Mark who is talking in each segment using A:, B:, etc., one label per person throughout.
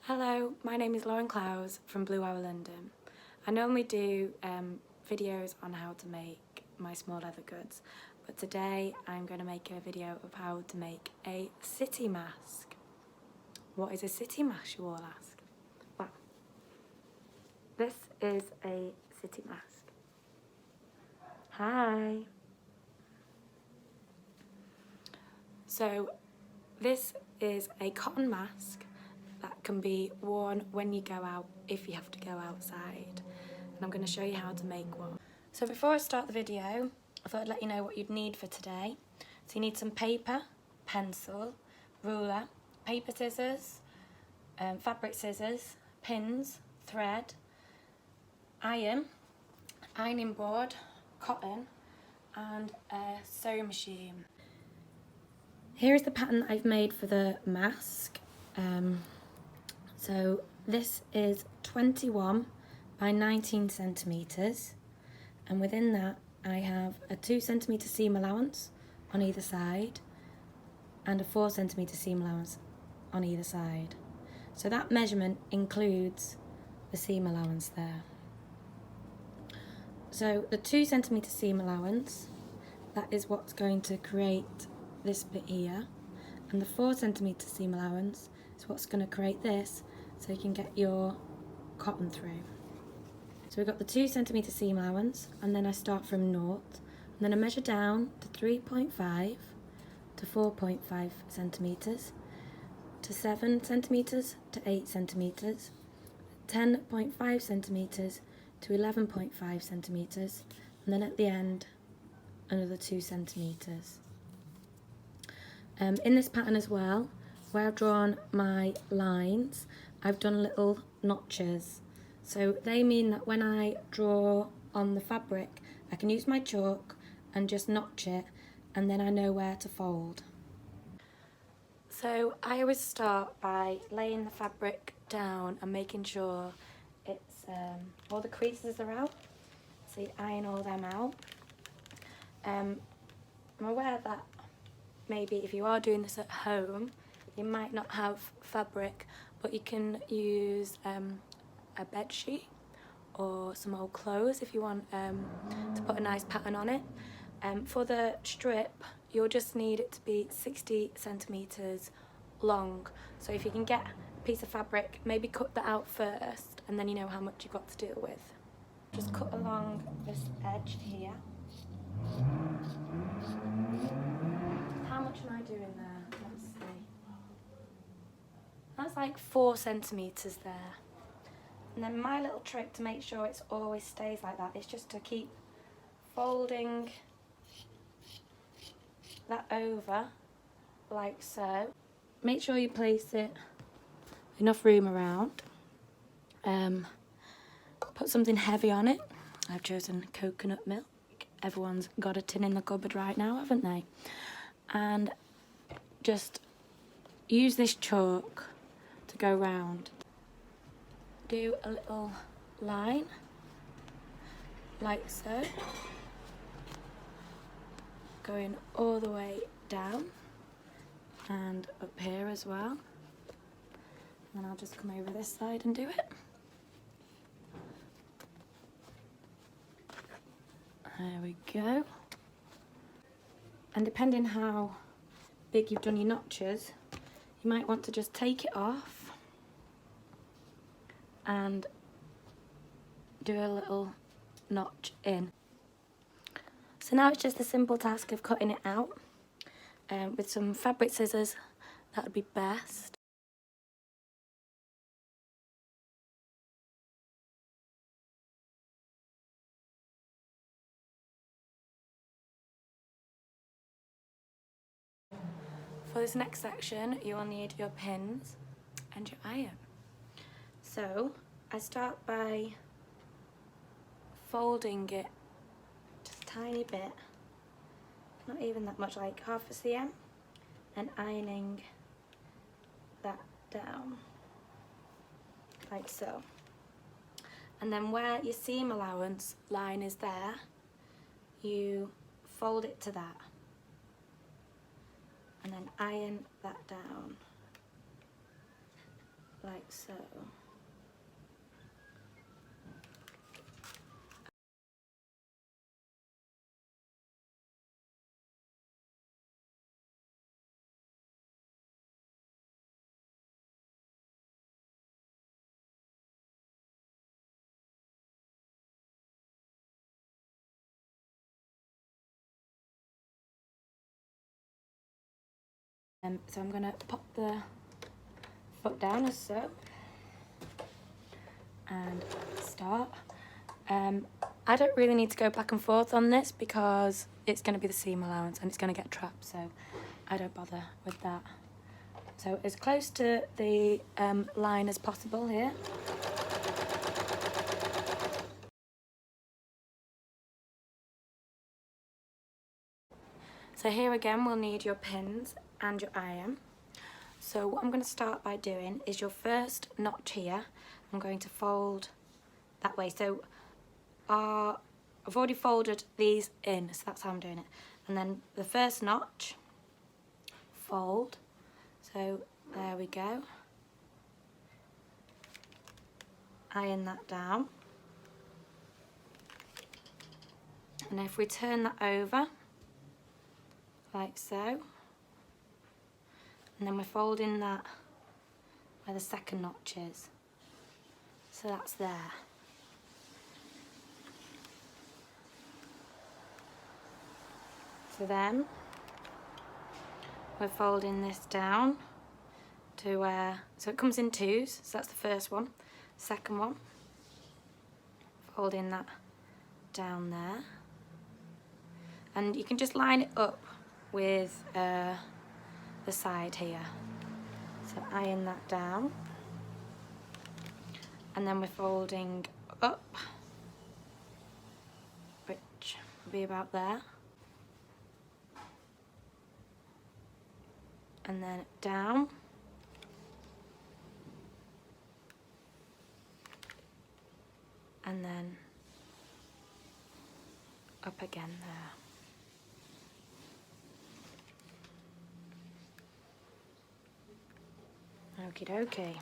A: Hello, my name is Lauren Clowes from Blue Hour London. I normally do videos on how to make my small leather goods, but today I'm going to make a video of how to make a city mask. What is a city mask, you all ask? Well, this is a city mask. Hi! So this is a cotton mask that can be worn when you go out, if you have to go outside. And I'm going to show you how to make one. So before I start the video, I thought I'd let you know what you'd need for today. So you need some paper, pencil, ruler, paper scissors, fabric scissors, pins, thread, ironing board, cotton, and a sewing machine. Here is the pattern that I've made for the mask. So this is 21 by 19 centimetres, and within that I have a 2 centimetre seam allowance on either side and a 4 centimetre seam allowance on either side. So that measurement includes the seam allowance there. So the 2 centimetre seam allowance, that is what's going to create this bit here, and the 4 centimetre seam allowance is what's going to create this, so you can get your cotton through. So we've got the 2 centimetre seam allowance, and then I start from 0, and then I measure down to 3.5 to 4.5 centimetres, to 7 centimetres to 8 centimetres, 10.5 centimetres to 11.5 centimetres, and then at the end another 2 centimetres. In this pattern as well, where I've drawn my lines, I've done little notches. So they mean that when I draw on the fabric, I can use my chalk and just notch it, and then I know where to fold. So I always start by laying the fabric down and making sure it's all the creases are out. So you iron all them out. I'm aware that maybe if you are doing this at home, you might not have fabric, but you can use a bed sheet or some old clothes if you want to put a nice pattern on it. For the strip, you'll just need it to be 60 centimetres long. So if you can get a piece of fabric, maybe cut that out first, and then you know how much you've got to deal with. Just cut along this edge here. How much am I doing there? Let's see. That's like 4 centimetres there. And then my little trick to make sure it always stays like that is just to keep folding that over like so. Make sure you place it enough room around. Put something heavy on it. I've chosen coconut milk. Everyone's got a tin in the cupboard right now, haven't they? And just use this chalk to go round. Do a little line like so, going all the way down and up here as well. And then I'll just come over this side and do it. There we go. And depending how big you've done your notches, you might want to just take it off and do a little notch in. So now it's just the simple task of cutting it out. With some fabric scissors, that would be best. For this next section, you will need your pins and your iron. So I start by folding it just a tiny bit, not even that much, like half a cm, and ironing that down like so. And then where your seam allowance line is there, you fold it to that and then iron that down like so. So I'm going to pop the foot down as so and start. I don't really need to go back and forth on this because it's going to be the seam allowance and it's going to get trapped, so I don't bother with that. So as close to the line as possible here. So here again we'll need your pins and your iron. So what I'm going to start by doing is your first notch here, I'm going to fold that way. So I've already folded these in, so that's how I'm doing it. And then the first notch, fold. So there we go. Iron that down. And if we turn that over, like so, and then we're folding that where the second notch is. So that's there. So then we're folding this down to where, so it comes in twos, so that's the first one. Second one, folding that down there. And you can just line it up with the side here. So iron that down. And then we're folding up, which will be about there. And then down. And then up again there. Okie dokie.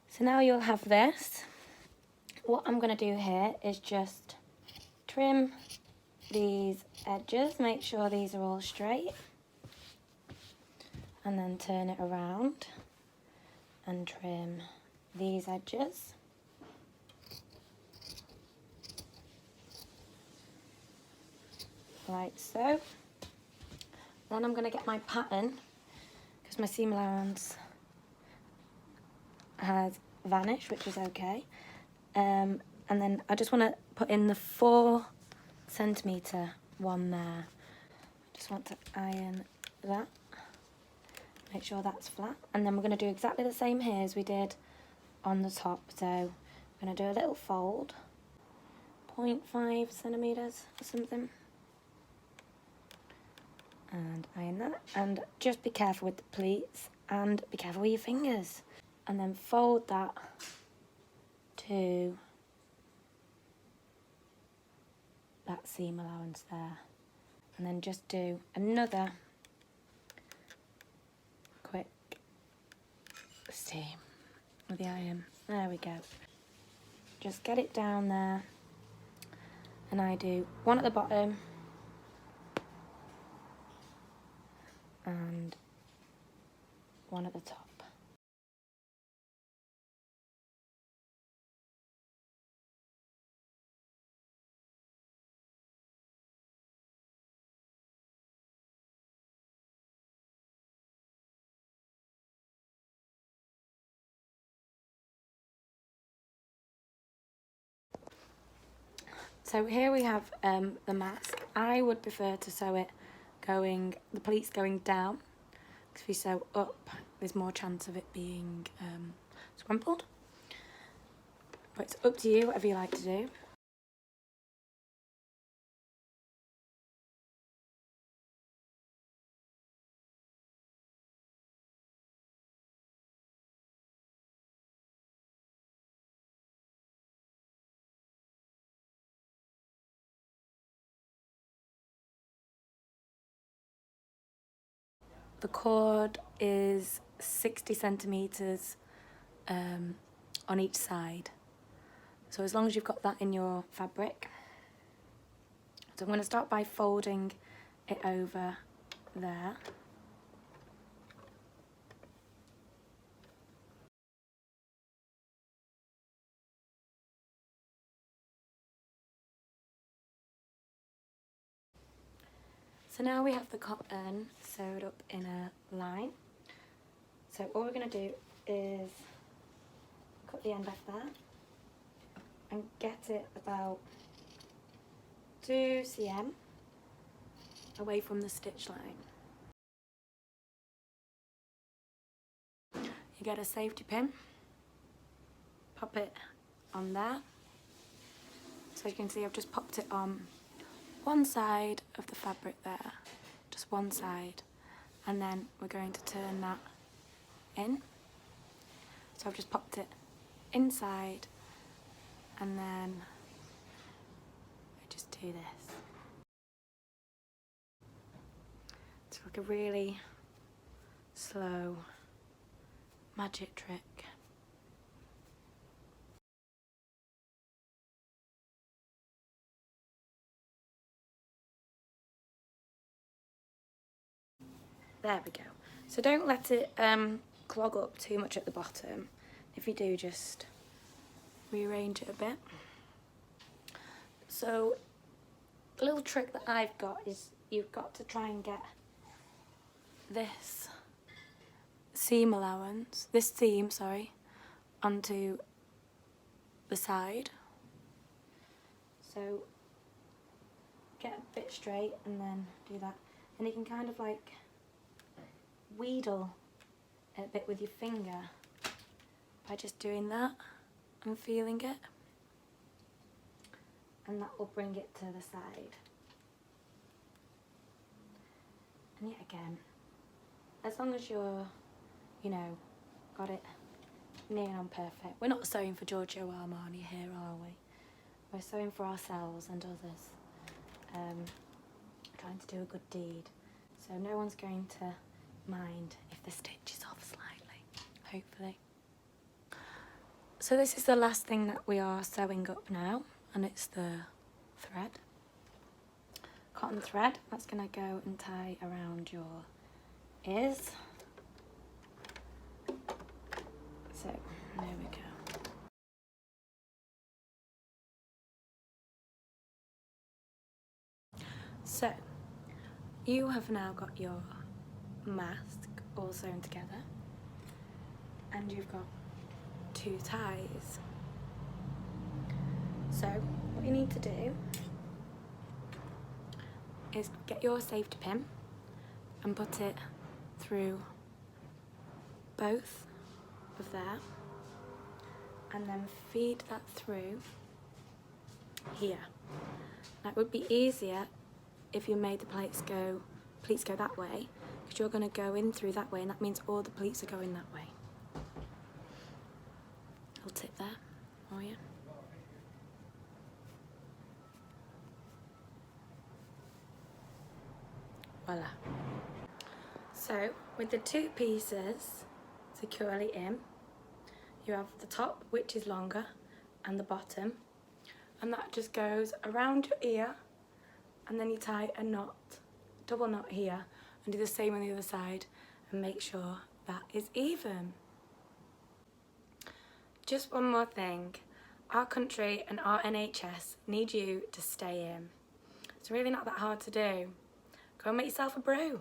A: So now you'll have this. What I'm going to do here is just trim these edges, make sure these are all straight, and then turn it around and trim these edges. Like so. Then I'm going to get my pattern, because my seam allowance has vanished, which is okay. And then I just want to put in the 4cm one there. Just want to iron that, make sure that's flat. And then we're going to do exactly the same here as we did on the top. So I'm going to do a little fold, 0.5cm or something. And iron that. And just be careful with the pleats and be careful with your fingers. And then fold that to that seam allowance there. And then just do another quick seam with the iron. There we go. Just get it down there. And I do one at the bottom and one at the top. So here we have the mask. I would prefer to sew it going, the pleats going down, because if you sew up, there's more chance of it being scrumpled. But it's up to you, whatever you like to do. the cord is 60 centimetres on each side. So as long as you've got that in your fabric. So I'm going to start by folding it over there. So now we have the cotton sewed up in a line. So all we're going to do is cut the end off there and get it about 2 cm away from the stitch line. You get a safety pin, pop it on there. So you can see I've just popped it on one side of the fabric there, just one side, and then we're going to turn that in. So I've just popped it inside and then I just do this. It's like a really slow magic trick. There we go. So don't let it clog up too much at the bottom. If you do, just rearrange it a bit. So the little trick that I've got is you've got to try and get this seam, onto the side. So get a bit straight and then do that. And you can kind of like wheedle a bit with your finger by just doing that and feeling it, and that will bring it to the side. And yet again, as long as you're, you know, got it near on perfect. We're not sewing for Giorgio Armani here, are we? We're sewing for ourselves and others, trying to do a good deed. So no one's going to mind if the stitch is off slightly, hopefully. So this is the last thing that we are sewing up now, and it's the thread. Cotton thread, that's going to go and tie around your ears. So there we go. So you have now got your mask all sewn together, and you've got 2 ties. So what you need to do is get your safety pin and put it through both of there, and then feed that through here. Now it would be easier if you made the pleats go that way, because you're going to go in through that way, and that means all the pleats are going that way. Little tip there for you. Voila. So with the 2 pieces securely in, you have the top, which is longer, and the bottom, and that just goes around your ear, and then you tie a knot, double knot here, and do the same on the other side, and make sure that is even. Just one more thing, our country and our NHS need you to stay in. It's really not that hard to do. Go and make yourself a brew.